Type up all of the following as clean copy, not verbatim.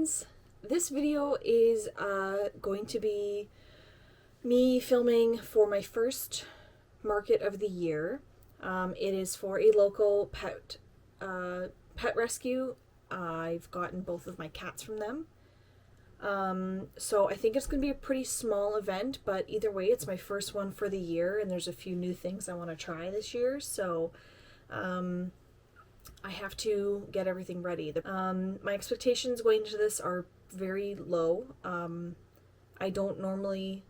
friends. This video is going to be me filming for my first market of the year. It is for a local pet rescue. I've gotten both of my cats from them. So I think it's going to be a pretty small event, but either way, it's my first one for the year, and there's a few new things I want to try this year, so I have to get everything ready. My expectations going into this are very low. I don't normally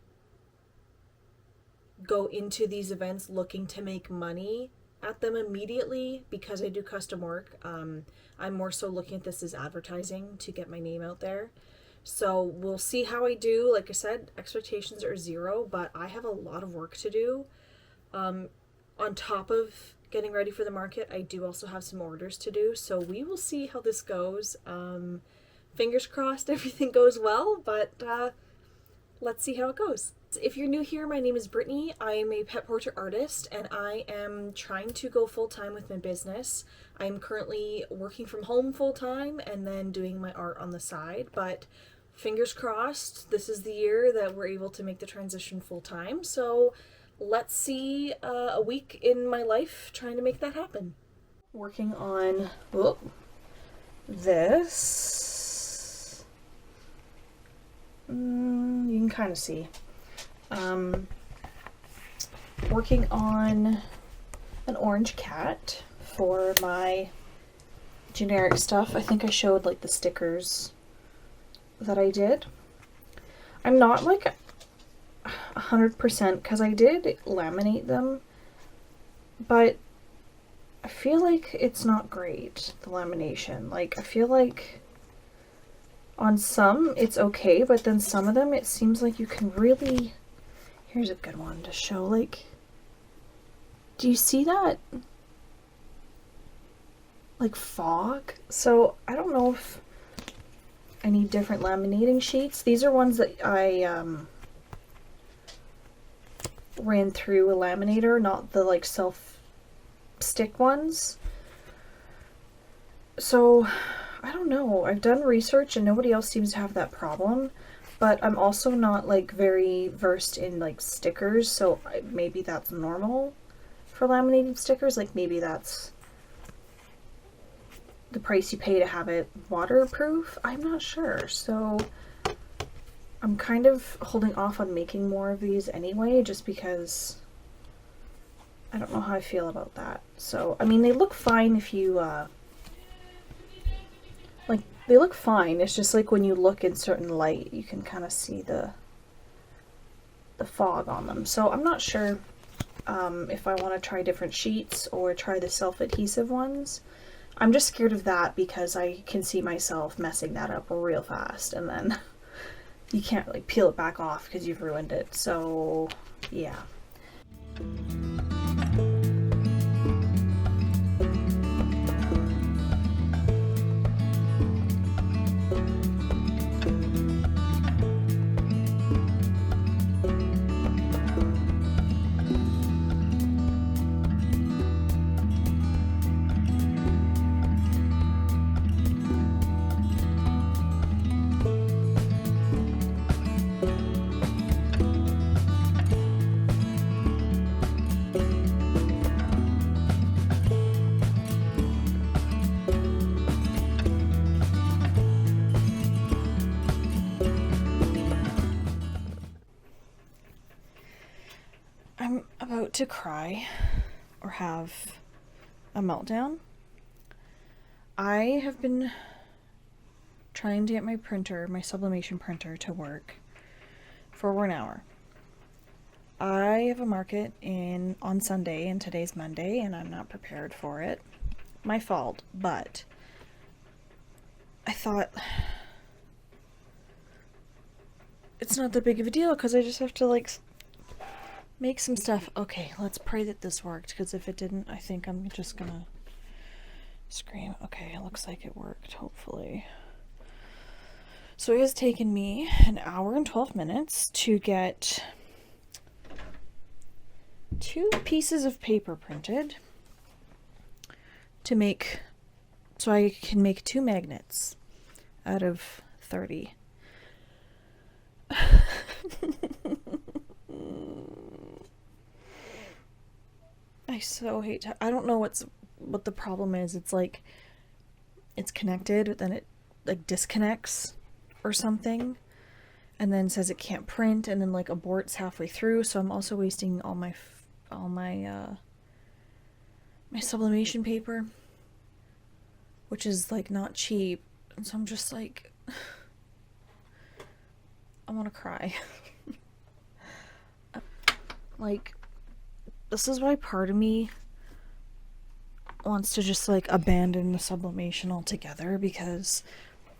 go into these events looking to make money at them immediately because I do custom work. I'm more so looking at this as advertising to get my name out there. So we'll see how I do. Like I said, expectations are zero, but I have a lot of work to do. On top of getting ready for the market, I do also have some orders to do. So we will see how this goes. Fingers crossed everything goes well, but let's see how it goes. If you're new here, my name is Brittany. I am a pet portrait artist, and I am trying to go full-time with my business. I'm currently working from home full-time and then doing my art on the side, but fingers crossed, this is the year that we're able to make the transition full-time. So let's see a week in my life trying to make that happen. Working on this. You can kind of see. Working on an orange cat for my generic stuff. I think I showed like the stickers that I did. I'm not like 100% because I did laminate them, but I feel like it's not great, the lamination. Like, I feel like on some it's okay, but then some of them it seems like you can really... Here's a good one to show, like, do you see that? Like fog? So I don't know if I need different laminating sheets. These are ones that I ran through a laminator, not the like self stick ones. So I don't know. I've done research and nobody else seems to have that problem, but I'm also not like very versed in like stickers, so maybe that's normal for laminated stickers. Like maybe that's the price you pay to have it waterproof. I'm not sure. So I'm kind of holding off on making more of these anyway, just because I don't know how I feel about that. So, I mean, they look fine if you, like, they look fine. It's just like when you look in certain light, you can kind of see the fog on them. So I'm not sure if I want to try different sheets or try the self-adhesive ones. I'm just scared of that because I can see myself messing that up real fast, and then you can't like peel it back off because you've ruined it. So yeah. I'm about to cry or have a meltdown. I have been trying to get my printer, my sublimation printer, to work for over an hour. I have a market on Sunday, and today's Monday, and I'm not prepared for it. My fault, but I thought it's not that big of a deal because I just have to like make some stuff. Okay, let's pray that this worked, because if it didn't, I think I'm just gonna scream. Okay, it looks like it worked, hopefully. So it has taken me an hour and 12 minutes to get 2 pieces of paper printed to make, so I can make 2 magnets out of 30. I so hate to, I don't know what the problem is. It's like it's connected, but then it like disconnects or something, and then says it can't print, and then like aborts halfway through. So I'm also wasting all my my sublimation paper, which is like not cheap. And so I'm just like, I want to cry. Like, this is why part of me wants to just like abandon the sublimation altogether, because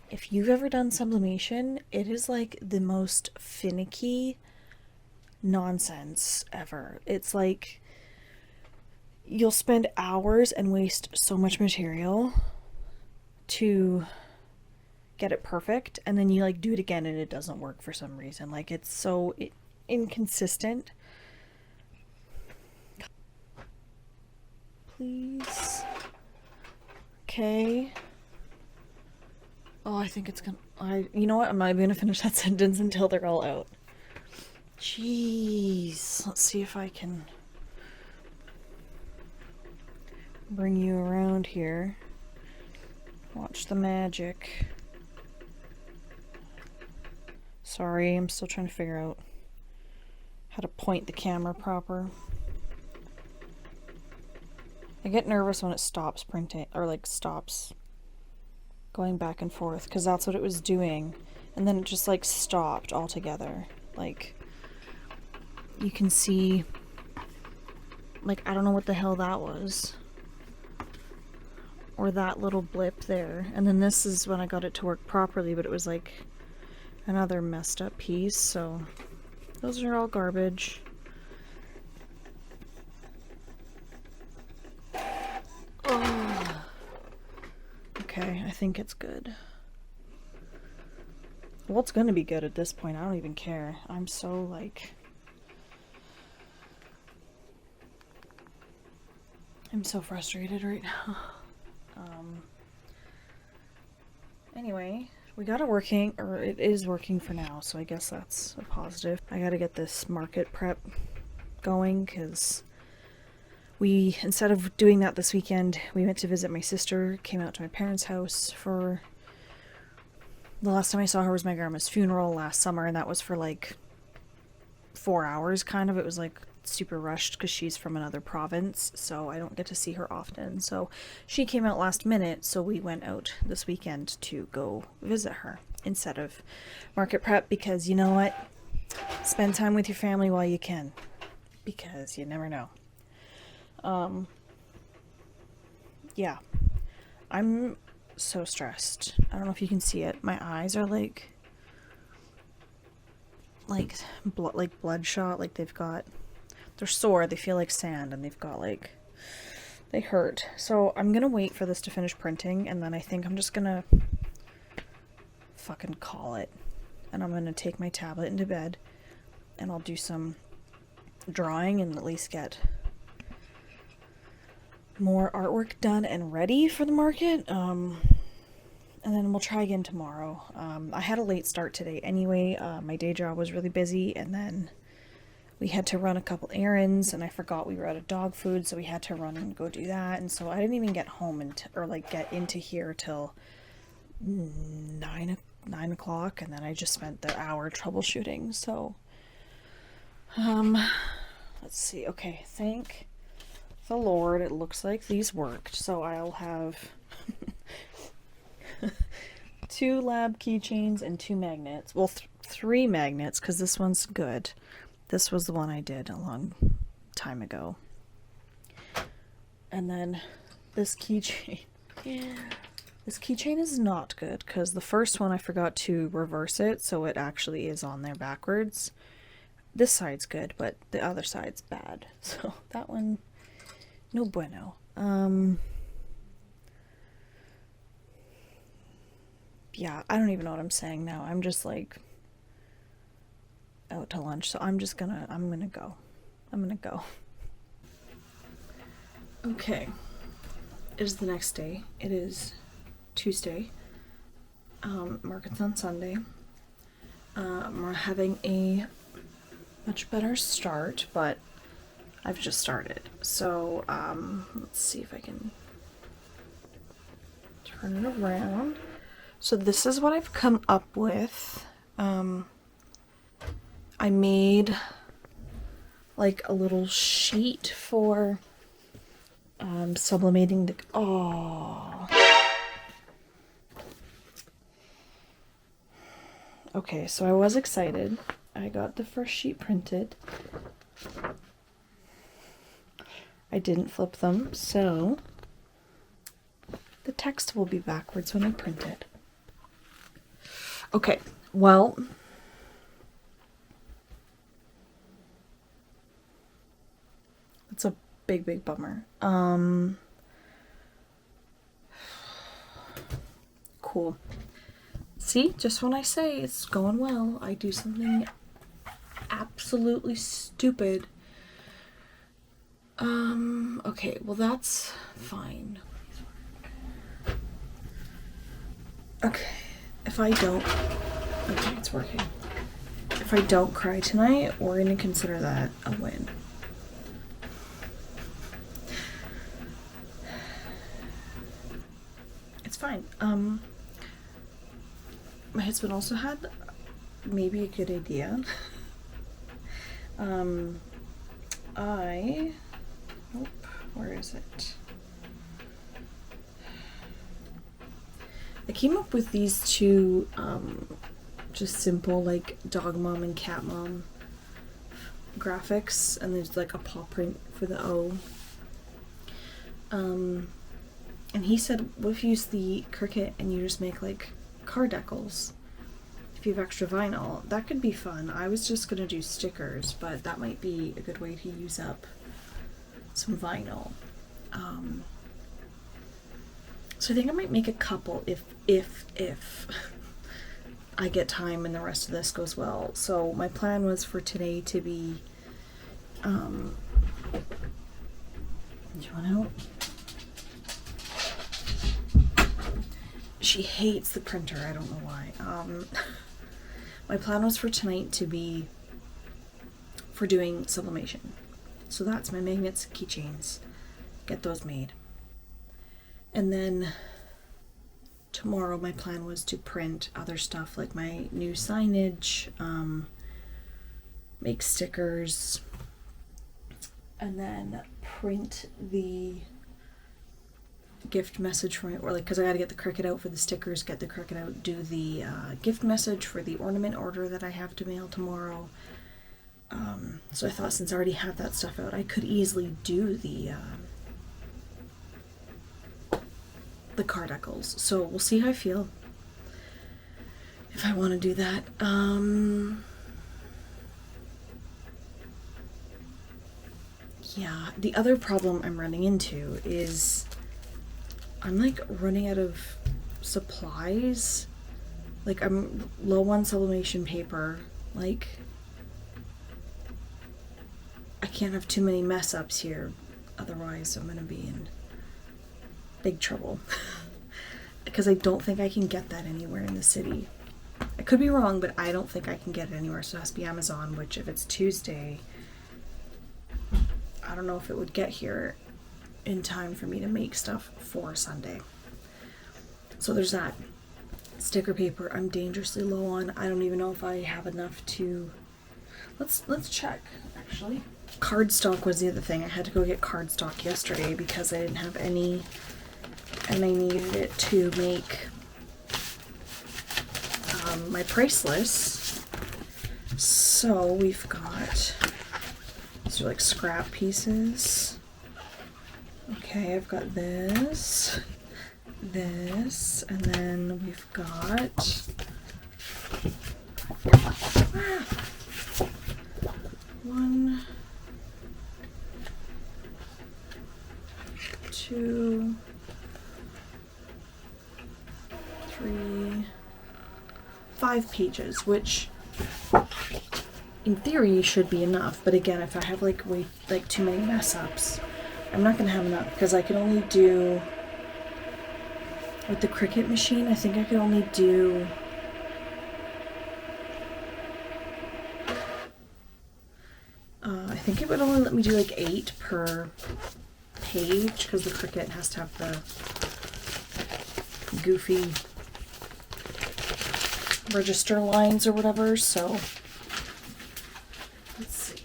if you've ever done sublimation, it is like the most finicky nonsense ever. It's like you'll spend hours and waste so much material to get it perfect, and then you like do it again and it doesn't work for some reason. Like, it's so inconsistent. Please. Okay. Oh, I think it's gonna, you know what? I'm not even gonna finish that sentence until they're all out. Jeez. Let's see if I can bring you around here. Watch the magic. Sorry, I'm still trying to figure out how to point the camera proper. I get nervous when it stops printing, or like stops going back and forth, because that's what it was doing, and then it just like stopped altogether. Like, you can see, like, I don't know what the hell that was, or that little blip there. And then this is when I got it to work properly, but it was like another messed up piece. So those are all garbage. Oh. Okay, I think it's good. Well, it's gonna be good at this point. I don't even care. I'm so like, I'm so frustrated right now. Anyway, we got it working, or it is working for now, so I guess that's a positive. I gotta get this market prep going, because we, instead of doing that this weekend, we went to visit my sister, came out to my parents' house for, the last time I saw her was my grandma's funeral last summer, and that was for like 4 hours kind of. It was like super rushed because she's from another province, so I don't get to see her often. So she came out last minute, so we went out this weekend to go visit her instead of market prep, because you know what? Spend time with your family while you can, because you never know. Yeah, I'm so stressed. I don't know if you can see it. My eyes are like bloodshot. Like they're sore. They feel like sand, and they've got like, they hurt. So I'm gonna wait for this to finish printing, and then I think I'm just gonna fucking call it. And I'm gonna take my tablet into bed, and I'll do some drawing and at least get more artwork done and ready for the market. And then we'll try again tomorrow. I had a late start today anyway. My day job was really busy, and then we had to run a couple errands, and I forgot we were out of dog food, so we had to run and go do that. And so I didn't even get home or like get into here till 9 o'clock, and then I just spent the hour troubleshooting. So let's see. Okay, thank the Lord, it looks like these worked. So I'll have 2 lab keychains and 2 magnets. Well, 3 magnets, because this one's good. This was the one I did a long time ago. And then this keychain. This keychain is not good, because the first one I forgot to reverse it, so it actually is on there backwards. This side's good, but the other side's bad. So that one, no bueno. Yeah, I don't even know what I'm saying now. I'm just like out to lunch, so I'm gonna go. Okay. It is the next day. It is Tuesday. markets on Sunday. We're having a much better start, but I've just started. So let's see if I can turn it around. So this is what I've come up with. I made like a little sheet for sublimating the... Oh. Okay, so I was excited. I got the first sheet printed. I didn't flip them, so the text will be backwards when I print it. Okay, well, it's a big bummer. Cool. See, just when I say it's going well, I do something absolutely stupid. Okay, well that's fine. Okay, if I don't... Okay, it's working. If I don't cry tonight, we're gonna consider that a win. It's fine. My husband also had maybe a good idea. Where is it? I came up with these two just simple like dog mom and cat mom graphics, and there's like a paw print for the O. And he said, what if you use the Cricut and you just make like card decals? If you have extra vinyl, that could be fun. I was just gonna do stickers, but that might be a good way to use up some vinyl. So I think I might make a couple if I get time and the rest of this goes well. So my plan was for today to be, do you want to help? She hates the printer, I don't know why. My plan was for tonight to be for doing sublimation. So that's my magnets, keychains. Get those made. And then tomorrow my plan was to print other stuff like my new signage, make stickers, and then print the gift message for my, or like, because I got to get the Cricut out for the stickers, get the Cricut out, do the gift message for the ornament order that I have to mail tomorrow. So I thought since I already have that stuff out, I could easily do the card decals. So we'll see how I feel if I want to do that. Yeah, the other problem I'm running into is I'm like running out of supplies. Like I'm low on sublimation paper. Like I can't have too many mess ups here, otherwise I'm gonna be in big trouble. Because I don't think I can get that anywhere in the city. I could be wrong, but I don't think I can get it anywhere, so it has to be Amazon, which if it's Tuesday, I don't know if it would get here in time for me to make stuff for Sunday. So there's that. Sticker paper I'm dangerously low on. I don't even know if I have enough to... Let's check, actually. Cardstock was the other thing. I had to go get cardstock yesterday because I didn't have any, and I needed it to make my price list. So we've got, these are like scrap pieces. Okay, I've got this, and then we've got one, two, three, 5 pages, which in theory should be enough, but again, if I have like too many mess ups, I'm not gonna have enough because I can only do With the Cricut machine, I think I could only do I think it would only let me do like 8 per page because the Cricut has to have the goofy register lines or whatever, so let's see.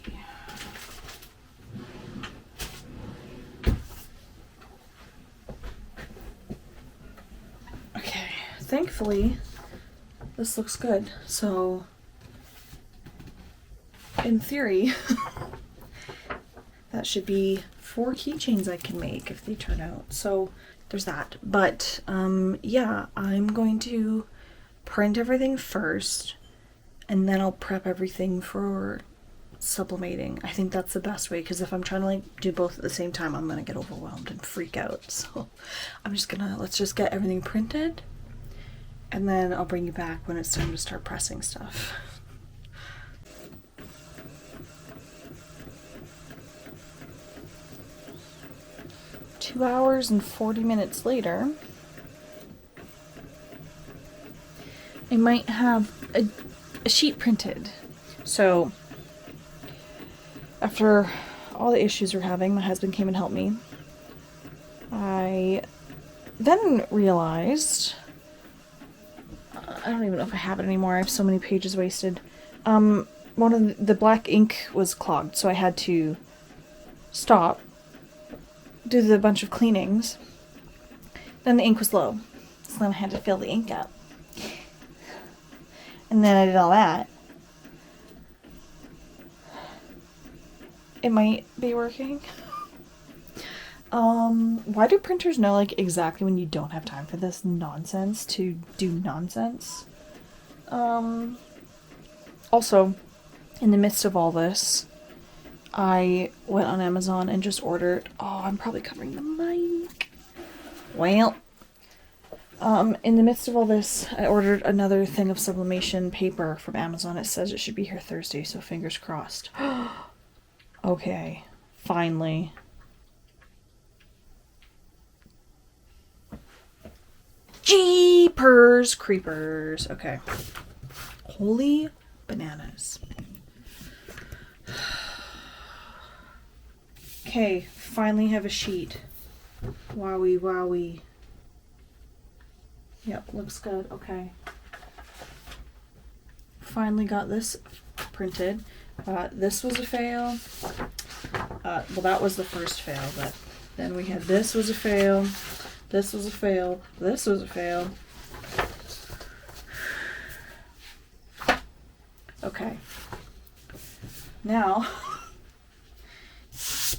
Okay, thankfully this looks good, so in theory that should be 4 keychains I can make if they turn out, so there's that. But yeah, I'm going to print everything first and then I'll prep everything for sublimating. I think that's the best way, because if I'm trying to like do both at the same time, I'm gonna get overwhelmed and freak out. So I'm just gonna, let's just get everything printed and then I'll bring you back when it's time to start pressing stuff. 2 hours and 40 minutes later, I might have a sheet printed. So after all the issues we're having, my husband came and helped me. I then realized, I don't even know if I have it anymore. I have so many pages wasted. One of the black ink was clogged, so I had to stop, do the bunch of cleanings. Then the ink was low, so then I had to fill the ink up. And then I did all that. It might be working. Why do printers know like exactly when you don't have time for this nonsense to do nonsense? Also, in the midst of all this, I went on Amazon and just ordered, oh, I'm probably covering the mic. Well, in the midst of all this, I ordered another thing of sublimation paper from Amazon. It says it should be here Thursday, so fingers crossed. Okay, finally. Jeepers creepers. Okay. Holy bananas. Okay, finally have a sheet. Wowie, wowie. Yep, looks good. Okay. Finally got this printed. This was a fail. Well, that was the first fail, but then we had this was a fail. This was a fail. This was a fail. Okay. Now,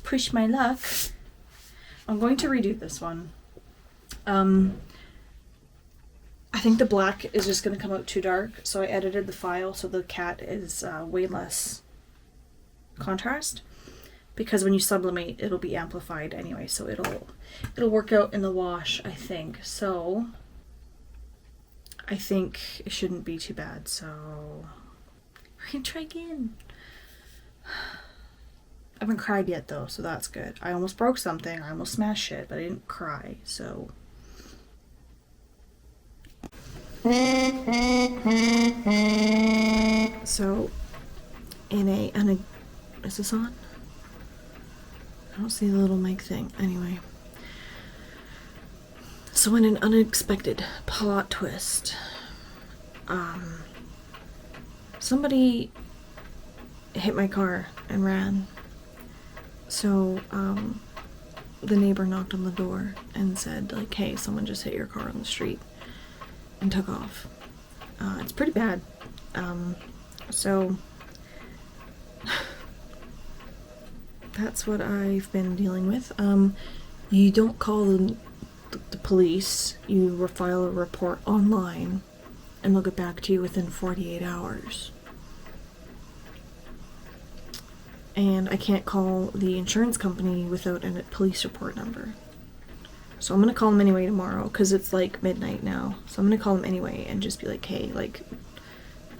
push my luck. I'm going to redo this one. I think the black is just going to come out too dark, so I edited the file so the cat is way less contrast, because when you sublimate it'll be amplified anyway, so it'll work out in the wash, I think. So I think it shouldn't be too bad, so we're gonna try again. I haven't cried yet though, so that's good. I almost broke something, I almost smashed shit, but I didn't cry, so. So is this on? I don't see the little mic thing. Anyway. So in an unexpected plot twist, somebody hit my car and ran. So, the neighbor knocked on the door and said, like, hey, someone just hit your car on the street, and took off. It's pretty bad. So that's what I've been dealing with. You don't call the police, you file a report online, and they'll get back to you within 48 hours. And I can't call the insurance company without a police report number. So I'm gonna call them anyway tomorrow, because it's like midnight now. So I'm gonna call them anyway and just be like, hey, like,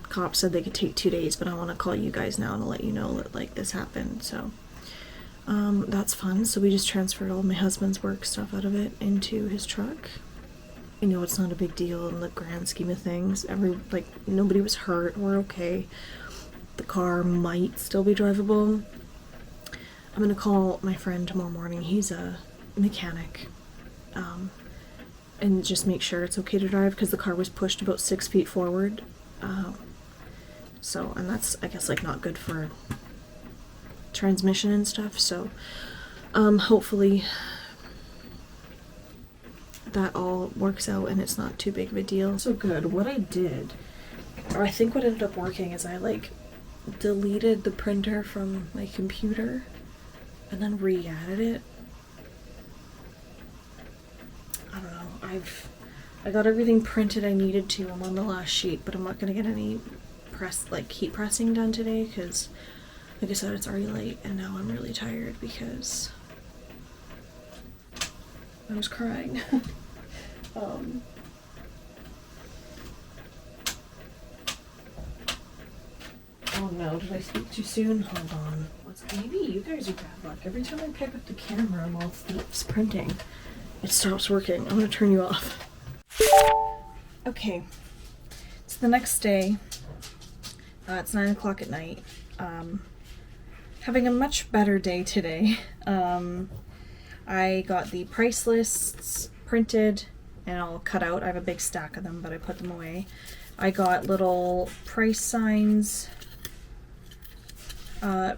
cops said they could take 2 days, but I want to call you guys now to let you know that, like, this happened. So that's fun. So we just transferred all my husband's work stuff out of it into his truck. I know it's not a big deal in the grand scheme of things. Nobody was hurt. We're okay. The car might still be drivable. I'm gonna call my friend tomorrow morning. He's a mechanic. And just make sure it's okay to drive because the car was pushed about 6 feet forward. And that's, I guess, like not good for transmission and stuff. So, hopefully that all works out and it's not too big of a deal. So good. What I did, or I think what ended up working, is I like deleted the printer from my computer and then re-added it. I don't know. I got everything printed I needed to. I'm on the last sheet, but I'm not gonna get any heat pressing done today because, like I said, it's already late and now I'm really tired because I was crying. Oh no, did I speak too soon? Hold on. Maybe you guys are bad luck. Every time I pick up the camera while it's printing, it stops working. I'm gonna turn you off. Okay, it's the next day. It's 9 o'clock at night. Having a much better day today. I got the price lists printed and all cut out. I have a big stack of them, but I put them away. I got little price signs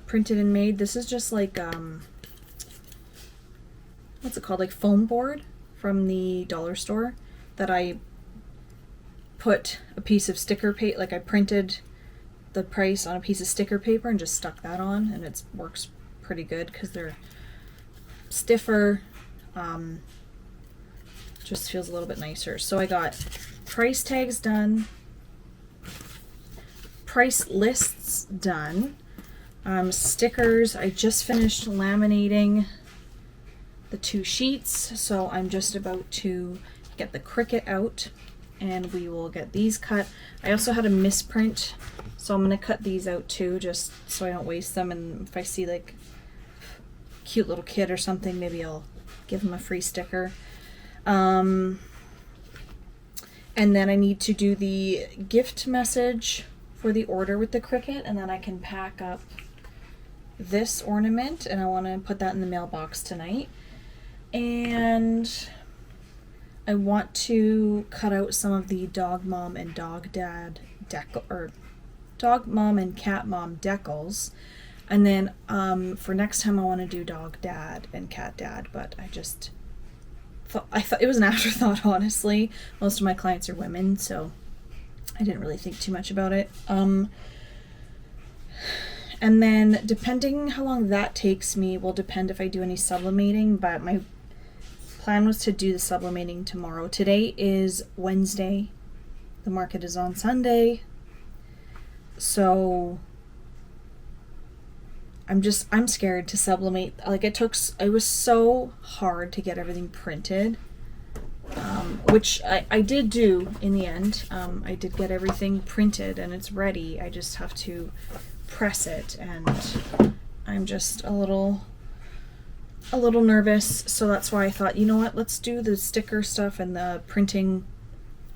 printed and made. This is just like, what's it called? Like foam board from the dollar store that I put a piece of sticker paper, like I printed the price on a piece of sticker paper and just stuck that on, and it works pretty good because they're stiffer. Just feels a little bit nicer. So I got price tags done, price lists done, stickers. I just finished laminating the 2 sheets, so I'm just about to get the Cricut out and we will get these cut. I also had a misprint, so I'm gonna cut these out too, just so I don't waste them, and if I see like cute little kid or something, maybe I'll give him a free sticker. And then I need to do the gift message for the order with the Cricut, and then I can pack up this ornament, and I want to put that in the mailbox tonight. And I want to cut out some of the dog mom and dog dad dog mom and cat mom decals, and then for next time I want to do dog dad and cat dad, but I thought it was an afterthought, honestly. Most of my clients are women, so I didn't really think too much about it. And then depending how long that takes me will depend if I do any sublimating, but my plan was to do the sublimating tomorrow. Today is Wednesday. The market is on Sunday. So I'm scared to sublimate. Like it was so hard to get everything printed, which I did do in the end. I did get everything printed and it's ready. I just have to press it, and I'm just a little nervous. So that's why I thought, you know what, let's do the sticker stuff and the printing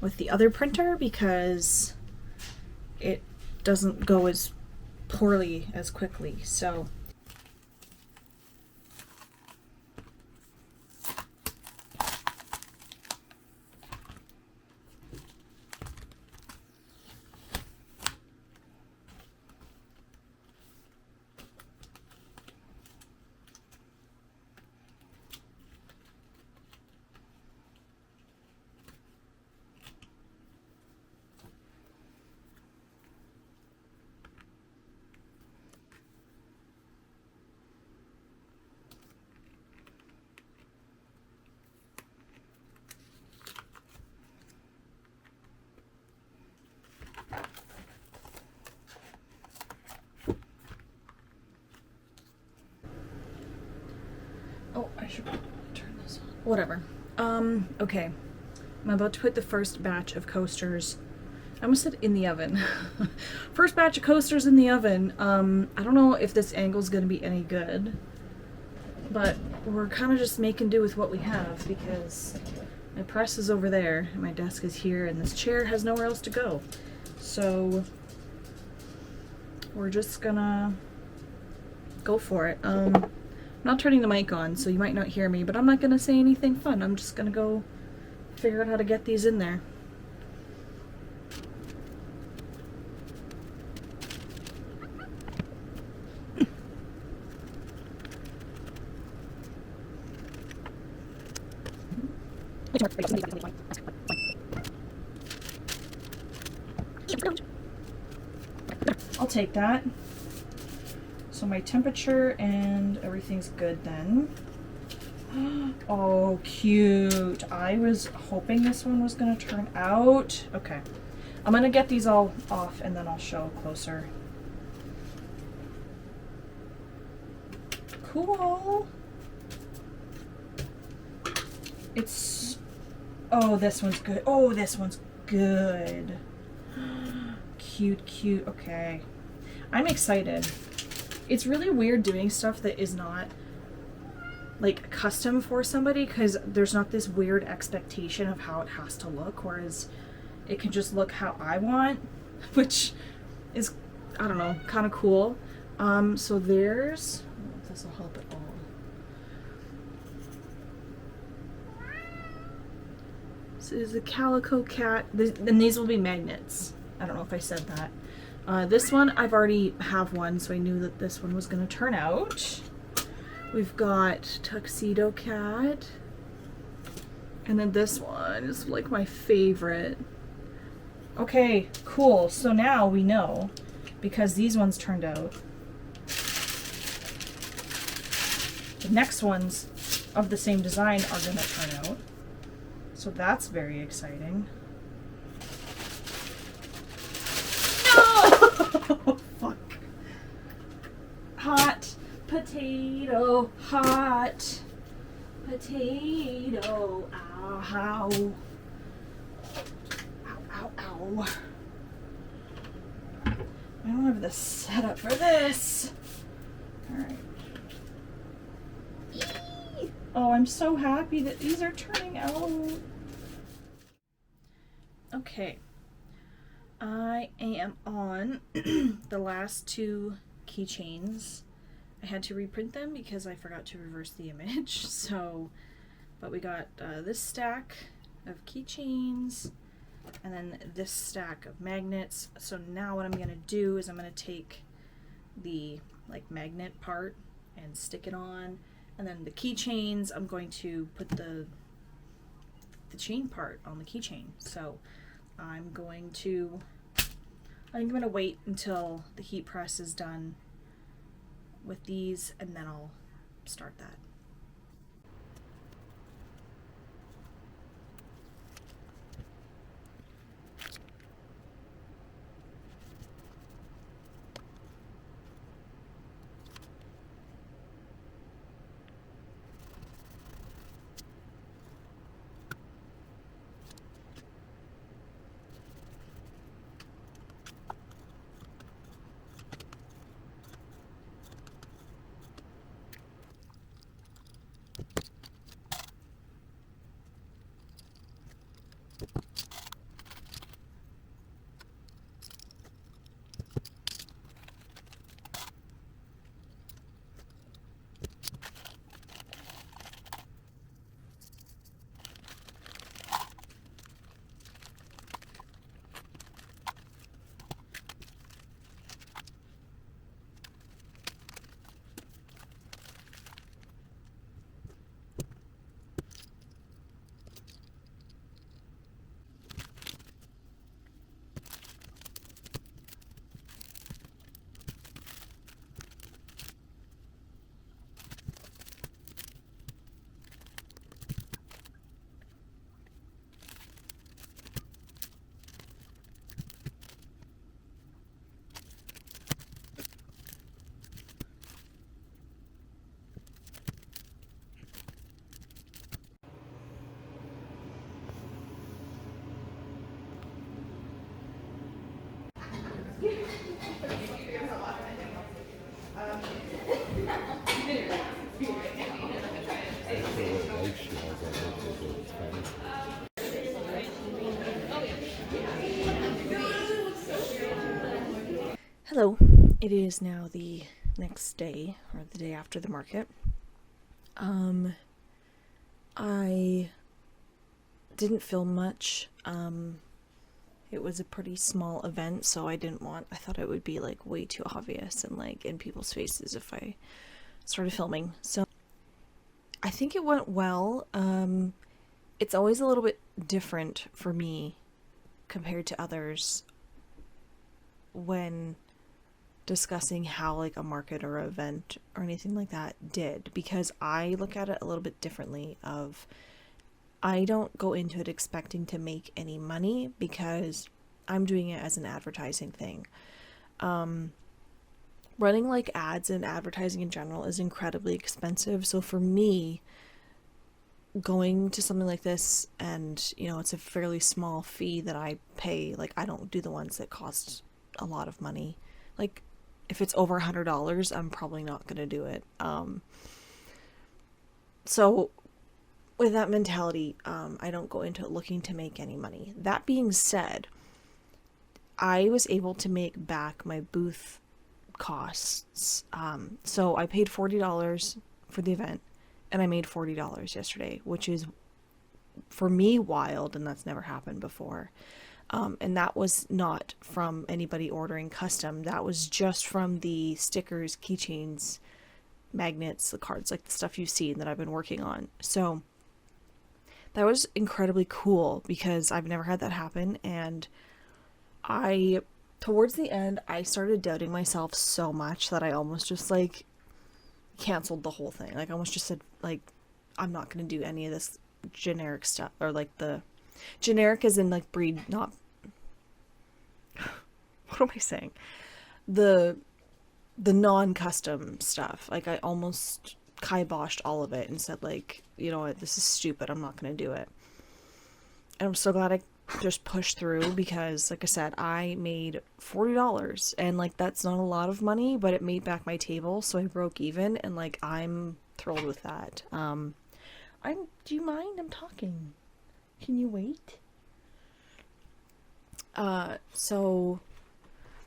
with the other printer because it doesn't go as poorly as quickly. So I should turn this on. Whatever. Okay. I'm about to put the first batch of coasters. I almost said in the oven. First batch of coasters in the oven. I don't know if this angle is going to be any good, but we're kind of just making do with what we have because My press is over there, and my desk is here, and this chair has nowhere else to go. So we're just gonna go for it. I'm not turning the mic on, so you might not hear me, but I'm not gonna say anything fun. I'm just gonna go figure out how to get these in there. I'll take that. So my temperature and everything's good then. Oh, cute. I was hoping this one was gonna turn out. Okay. I'm gonna get these all off and then I'll show closer. Cool. It's, oh, this one's good. Oh, this one's good. Cute, cute. Okay. I'm excited. It's really weird doing stuff that is not like custom for somebody, because there's not this weird expectation of how it has to look, whereas it can just look how I want, which is, I don't know, kind of cool. So there's, I don't know if this will help at all. This is a calico cat, and these will be magnets. I don't know if I said that. This one, I've already have one, so I knew that this one was going to turn out. We've got Tuxedo Cat. And then this one is like my favorite. Okay, cool. So now we know, because these ones turned out, the next ones of the same design are going to turn out. So that's very exciting. No! Fuck. Hot potato, hot potato. Ow, ow. Ow, ow, ow. I don't have the setup for this. Alright. Oh, I'm so happy that these are turning out. Okay. I am on the last two keychains. I had to reprint them because I forgot to reverse the image. So, but we got this stack of keychains and then this stack of magnets. So now what I'm going to do is I'm going to take the like magnet part and stick it on, and then the keychains I'm going to put the chain part on the keychain. So I'm going to wait until the heat press is done with these, and then I'll start that. Hello. It is now the next day, or the day after the market. I didn't film much. It was a pretty small event, so I thought it would be like way too obvious and like in people's faces if I started filming. So I think it went well. It's always a little bit different for me compared to others when discussing how like a market or event or anything like that did, because I look at it a little bit differently. Of I don't go into it expecting to make any money because I'm doing it as an advertising thing. Running like ads and advertising in general is incredibly expensive. So for me, going to something like this, and it's a fairly small fee that I pay. Like, I don't do the ones that cost a lot of money. Like, if it's over $100, I'm probably not gonna do it. So with that mentality, I don't go into it looking to make any money. That being said, I was able to make back my booth costs. So I paid $40 for the event, and I made $40 yesterday, which is for me wild, and that's never happened before. And that was not from anybody ordering custom. That was just from the stickers, keychains, magnets, the cards, like the stuff you've seen that I've been working on. So that was incredibly cool because I've never had that happen. And towards the end, I started doubting myself so much that I almost just like canceled the whole thing. Like, I almost just said, like, I'm not going to do any of this generic stuff, or like the generic as in like breed, not what am I saying? The non-custom stuff. Like, I almost kiboshed all of it and said, like, you know what, this is stupid. I'm not going to do it. And I'm so glad I just pushed through because, like I said, I made $40, and like that's not a lot of money, but it made back my table, so I broke even, and like I'm thrilled with that. Do you mind? I'm talking. Can you wait? So,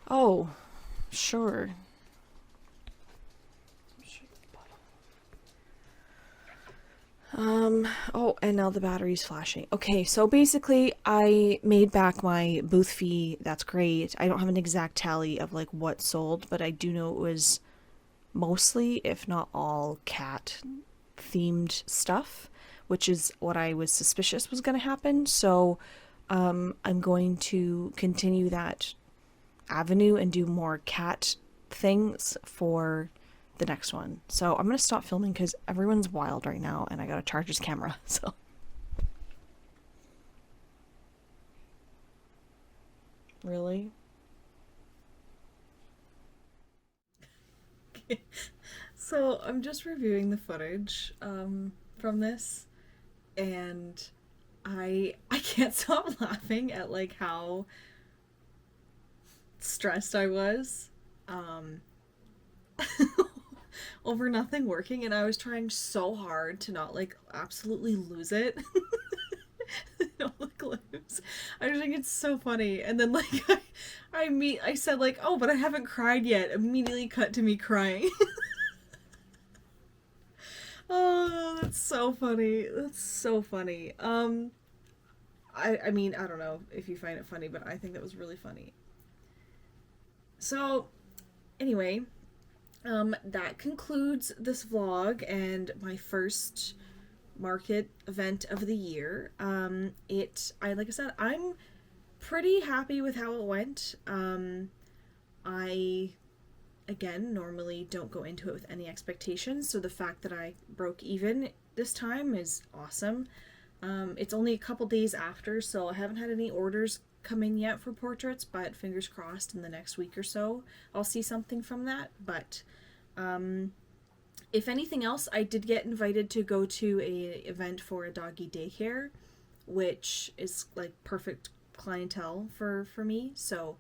oh, sure. Oh, and now the battery's flashing. Okay, so basically I made back my booth fee. That's great. I don't have an exact tally of like what sold, but I do know it was mostly, if not all, cat themed stuff, which is what I was suspicious was going to happen. So, I'm going to continue that avenue and do more cat things for the next one. So I'm gonna stop filming because everyone's wild right now and I gotta charge his camera. So really? So I'm just reviewing the footage from this, and I can't stop laughing at like how stressed I was um, over nothing working, and I was trying so hard to not like absolutely lose it. Don't look lose. I just think it's so funny. And then like I said like, oh, but I haven't cried yet. Immediately cut to me crying. Oh, that's so funny. That's so funny. I mean, I don't know if you find it funny, but I think that was really funny. So anyway, that concludes this vlog and my first market event of the year. Like I said, I'm pretty happy with how it went. I again normally don't go into it with any expectations, so the fact that I broke even this time is awesome. It's only a couple days after, so I haven't had any orders come in yet for portraits, but fingers crossed in the next week or so I'll see something from that. But if anything else, I did get invited to go to a event for a doggy daycare, which is like perfect clientele for me. So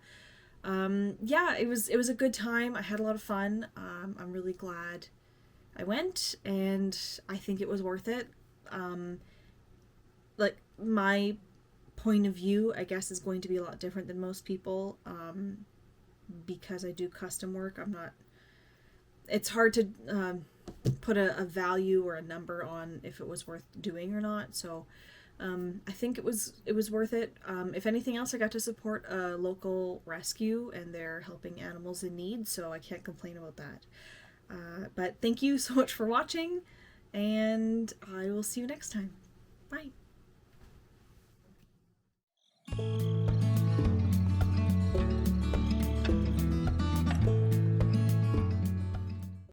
yeah, it was a good time. I had a lot of fun. I'm really glad I went, and I think it was worth it. Like, my point of view, I guess, is going to be a lot different than most people. because I do custom work, I'm not. It's hard to put a value or a number on if it was worth doing or not. So I think it was worth it. If anything else, I got to support a local rescue, and they're helping animals in need, so I can't complain about that. But thank you so much for watching, and I will see you next time. Bye.